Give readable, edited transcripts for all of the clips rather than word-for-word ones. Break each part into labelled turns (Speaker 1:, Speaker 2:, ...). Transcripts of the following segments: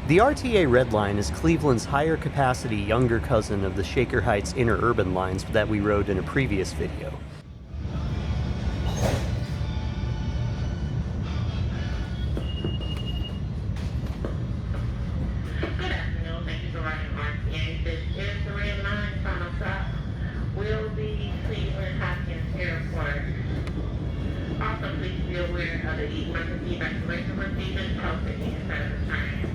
Speaker 1: The RTA Red Line is Cleveland's higher capacity younger cousin of the Shaker Heights interurban lines that we rode in a previous video.
Speaker 2: Good afternoon. Thank you for riding RTA. This is the Red Line. Final stop will be Cleveland Hopkins Airport. Also, please be aware of the emergency evacuation procedures posted inside of the train.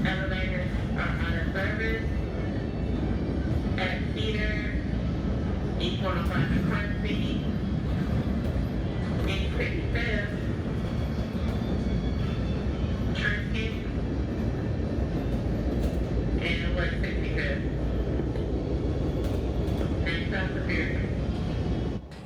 Speaker 2: Elevators are out of service at Cedar, each one of us in Quincy, in 55th, Trinket, and West 65th, and South Superior.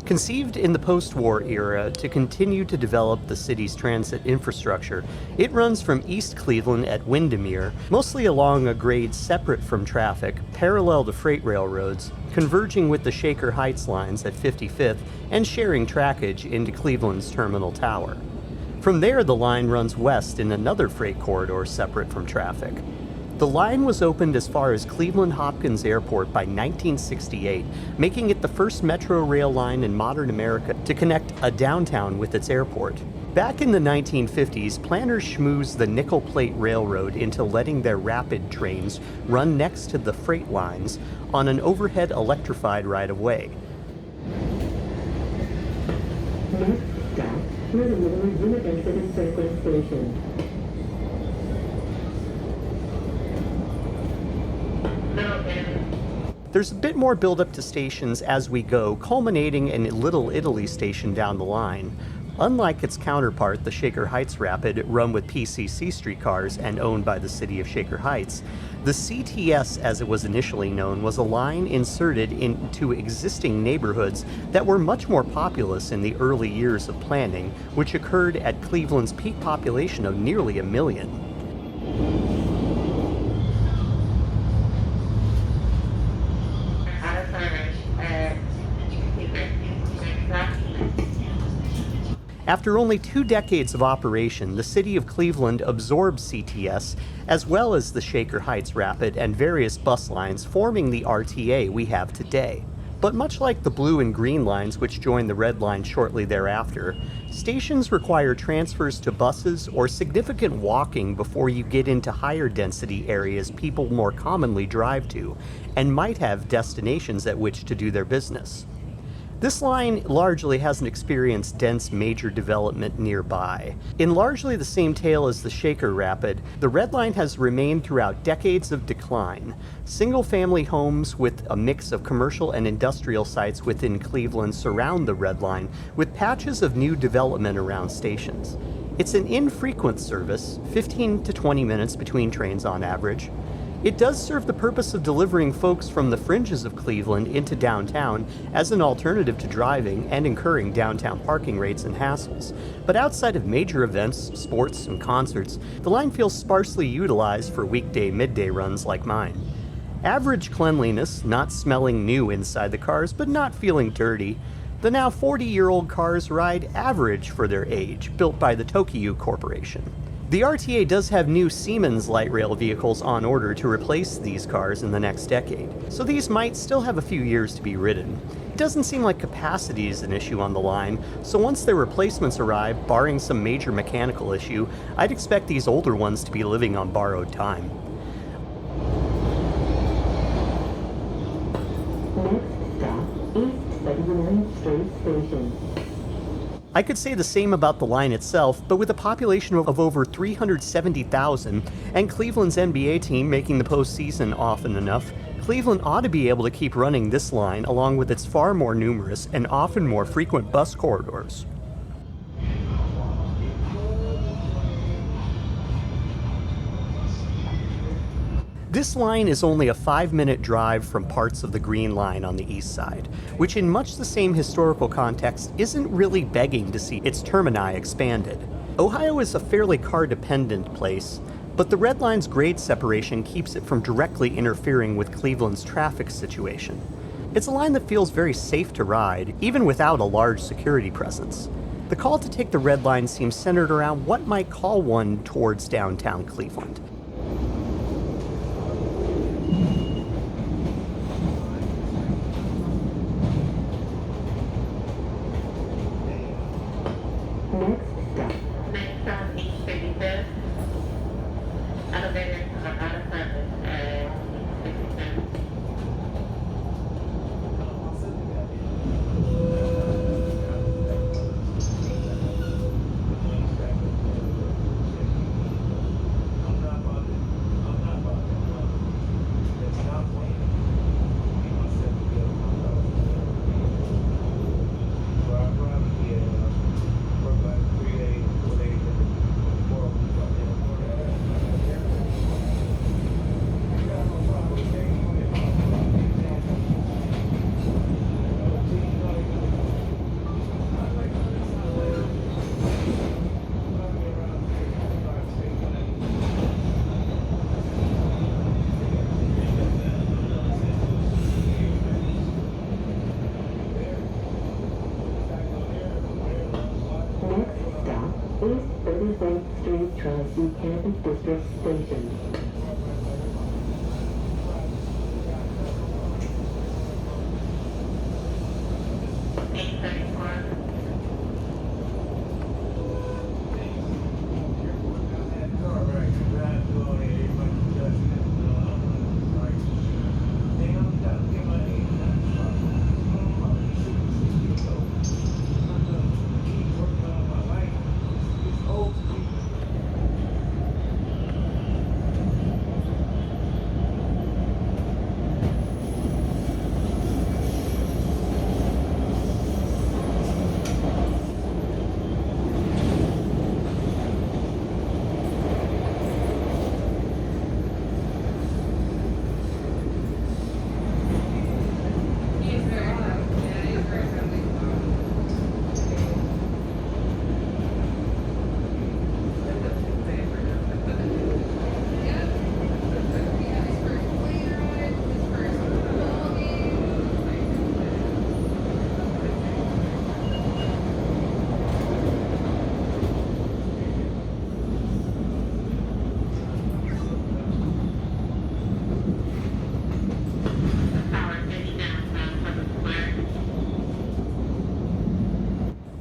Speaker 1: Conceived in the post-war era to continue to develop the city's transit infrastructure, it runs from East Cleveland at Windemere, mostly along a grade separate from traffic, parallel to freight railroads, converging with the Shaker Heights lines at 55th, and sharing trackage into Cleveland's Terminal Tower. From there, the line runs west in another freight corridor separate from traffic. The line was opened as far as Cleveland Hopkins Airport by 1968, making it the first metro rail line in modern America to connect a downtown with its airport. Back in the 1950s, planners schmoozed the Nickel Plate Railroad into letting their rapid trains run next to the freight lines on an overhead electrified right-of-way.
Speaker 3: Next stop, through the Lower University Circle Station.
Speaker 1: There's a bit more build-up to stations as we go, culminating in Little Italy station down the line. Unlike its counterpart, the Shaker Heights Rapid, run with PCC streetcars and owned by the city of Shaker Heights, the CTS, as it was initially known, was a line inserted into existing neighborhoods that were much more populous in the early years of planning, which occurred at Cleveland's peak population of nearly 1 million. After only 2 decades of operation, the city of Cleveland absorbed CTS, as well as the Shaker Heights Rapid and various bus lines, forming the RTA we have today. But much like the blue and green lines, which joined the red line shortly thereafter, stations require transfers to buses or significant walking before you get into higher density areas people more commonly drive to, and might have destinations at which to do their business. This line largely hasn't experienced dense major development nearby. In largely the same tale as the Shaker Rapid, the Red Line has remained throughout decades of decline. Single-family homes with a mix of commercial and industrial sites within Cleveland surround the Red Line, with patches of new development around stations. It's an infrequent service, 15 to 20 minutes between trains on average. It does serve the purpose of delivering folks from the fringes of Cleveland into downtown as an alternative to driving and incurring downtown parking rates and hassles. But outside of major events, sports, and concerts, the line feels sparsely utilized for weekday midday runs like mine. Average cleanliness, not smelling new inside the cars, but not feeling dirty. The now 40-year-old cars ride average for their age, built by the Tokyu Corporation. The RTA does have new Siemens light rail vehicles on order to replace these cars in the next decade, so these might still have a few years to be ridden. It doesn't seem like capacity is an issue on the line, so once their replacements arrive, barring some major mechanical issue, I'd expect these older ones to be living on borrowed time.
Speaker 3: Next stop, East 79th Street Station.
Speaker 1: I could say the same about the line itself, but with a population of over 370,000 and Cleveland's NBA team making the postseason often enough, Cleveland ought to be able to keep running this line along with its far more numerous and often more frequent bus corridors. This line is only a 5-minute drive from parts of the Green Line on the east side, which in much the same historical context isn't really begging to see its termini expanded. Ohio is a fairly car-dependent place, but the Red Line's grade separation keeps it from directly interfering with Cleveland's traffic situation. It's a line that feels very safe to ride, even without a large security presence. The call to take the Red Line seems centered around what might call one towards downtown Cleveland.
Speaker 2: Next stop, East 55th. Elevators are out of service at 67.
Speaker 3: East 34th Street Tri-C Campus District Station.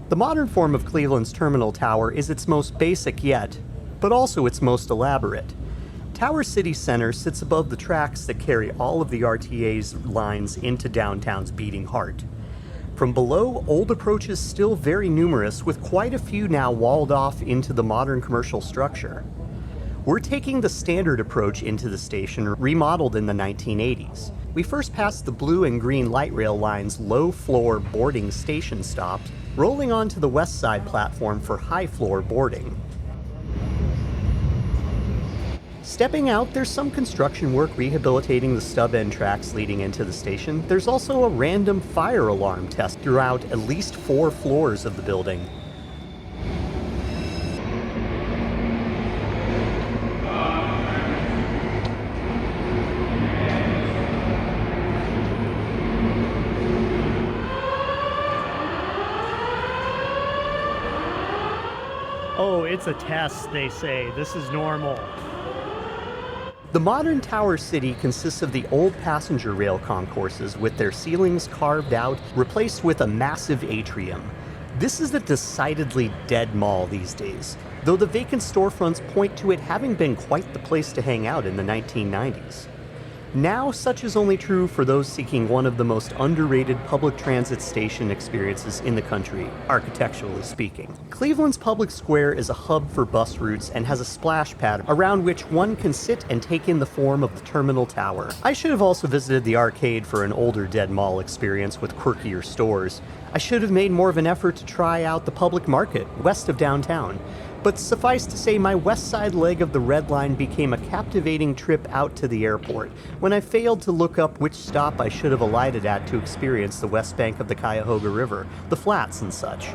Speaker 1: The modern form of Cleveland's terminal tower is its most basic yet, but also its most elaborate. Tower City Center sits above the tracks that carry all of the RTA's lines into downtown's beating heart. From below, old approaches still very numerous, with quite a few now walled off into the modern commercial structure. We're taking the standard approach into the station, remodeled in the 1980s. We first passed the blue and green light rail line's low-floor boarding station stops, rolling onto the west side platform for high-floor boarding. Stepping out, there's some construction work rehabilitating the stub-end tracks leading into the station. There's also a random fire alarm test throughout at least 4 floors of the building.
Speaker 4: Oh, it's a test, they say. This is normal.
Speaker 1: The modern Tower City consists of the old passenger rail concourses with their ceilings carved out, replaced with a massive atrium. This is a decidedly dead mall these days, though the vacant storefronts point to it having been quite the place to hang out in the 1990s. Now, such is only true for those seeking one of the most underrated public transit station experiences in the country, architecturally speaking. Cleveland's public square is a hub for bus routes and has a splash pad around which one can sit and take in the form of the terminal tower. I should have also visited the arcade for an older dead mall experience with quirkier stores. I should have made more of an effort to try out the public market west of downtown. But suffice to say, my west side leg of the Red Line became a captivating trip out to the airport when I failed to look up which stop I should have alighted at to experience the west bank of the Cuyahoga River, the flats and such.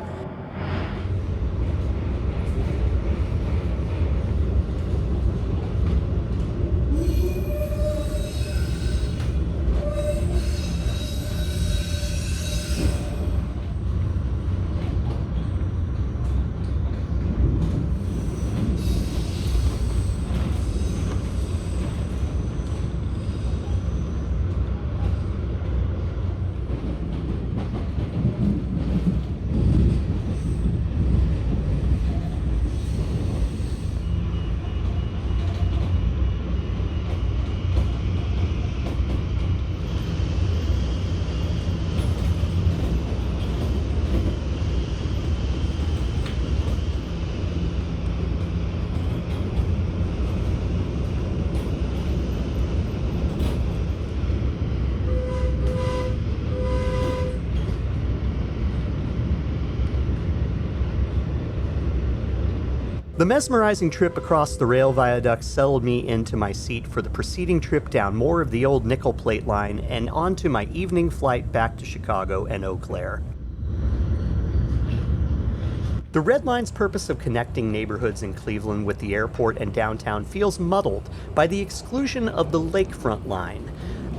Speaker 1: The mesmerizing trip across the rail viaduct settled me into my seat for the preceding trip down more of the old nickel plate line and onto my evening flight back to Chicago and Eau Claire. The Red Line's purpose of connecting neighborhoods in Cleveland with the airport and downtown feels muddled by the exclusion of the Lakefront Line.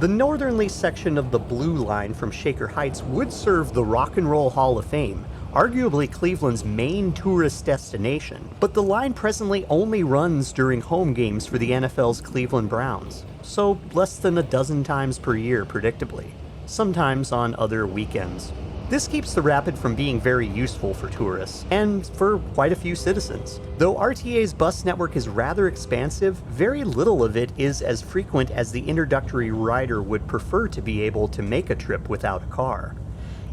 Speaker 1: The northerly section of the Blue Line from Shaker Heights would serve the Rock and Roll Hall of Fame, arguably Cleveland's main tourist destination, but the line presently only runs during home games for the NFL's Cleveland Browns, so less than a dozen times per year predictably, sometimes on other weekends. This keeps the rapid from being very useful for tourists, and for quite a few citizens. Though RTA's bus network is rather expansive, very little of it is as frequent as the introductory rider would prefer to be able to make a trip without a car.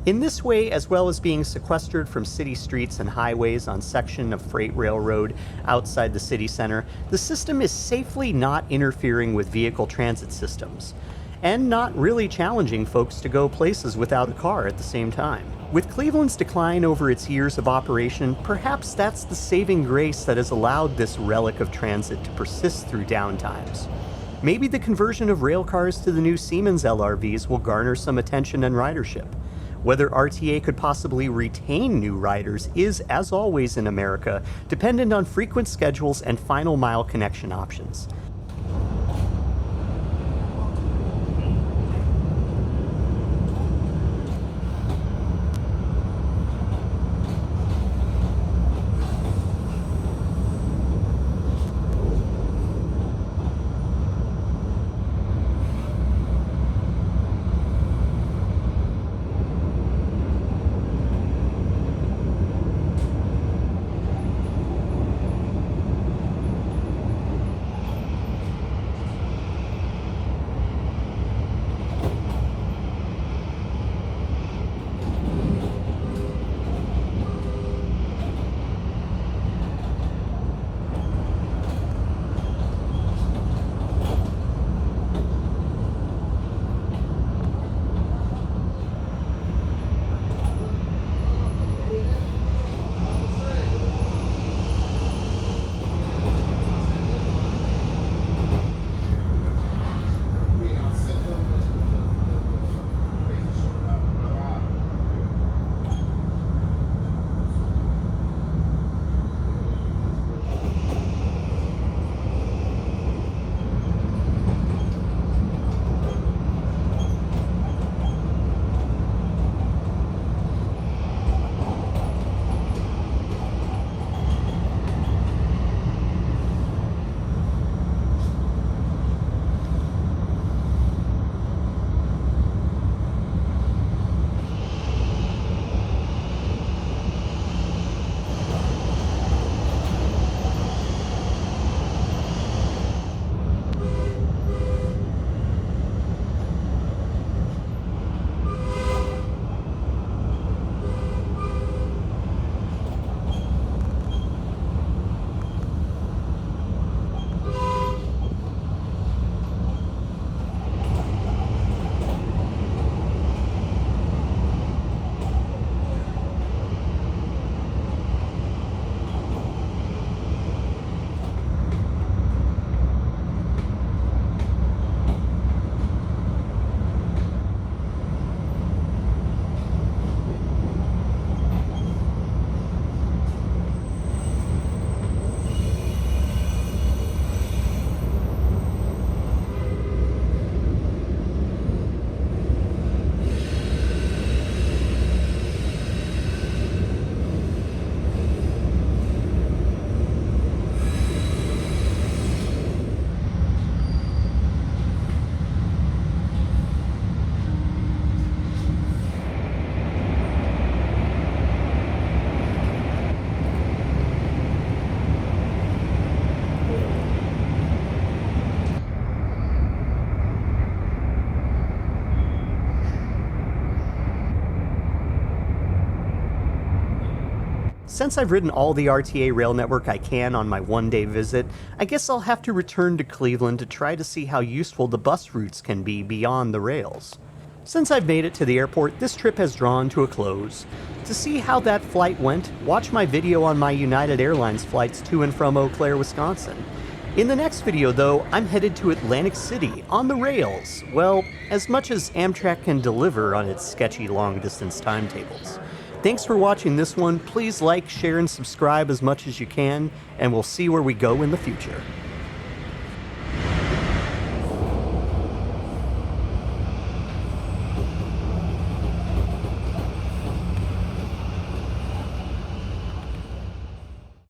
Speaker 1: In this way, as well as being sequestered from city streets and highways on section of freight railroad outside the city center, the system is safely not interfering with vehicle transit systems, and not really challenging folks to go places without a car at the same time. With Cleveland's decline over its years of operation, perhaps that's the saving grace that has allowed this relic of transit to persist through downtimes. Maybe the conversion of rail cars to the new Siemens LRVs will garner some attention and ridership. Whether RTA could possibly retain new riders is, as always in America, dependent on frequent schedules and final mile connection options. Since I've ridden all the RTA rail network I can on my one-day visit, I guess I'll have to return to Cleveland to try to see how useful the bus routes can be beyond the rails. Since I've made it to the airport, this trip has drawn to a close. To see how that flight went, watch my video on my United Airlines flights to and from Eau Claire, Wisconsin. In the next video, though, I'm headed to Atlantic City on the rails. Well, as much as Amtrak can deliver on its sketchy long-distance timetables. Thanks for watching this one. Please like, share, and subscribe as much as you can, and we'll see where we go in the future.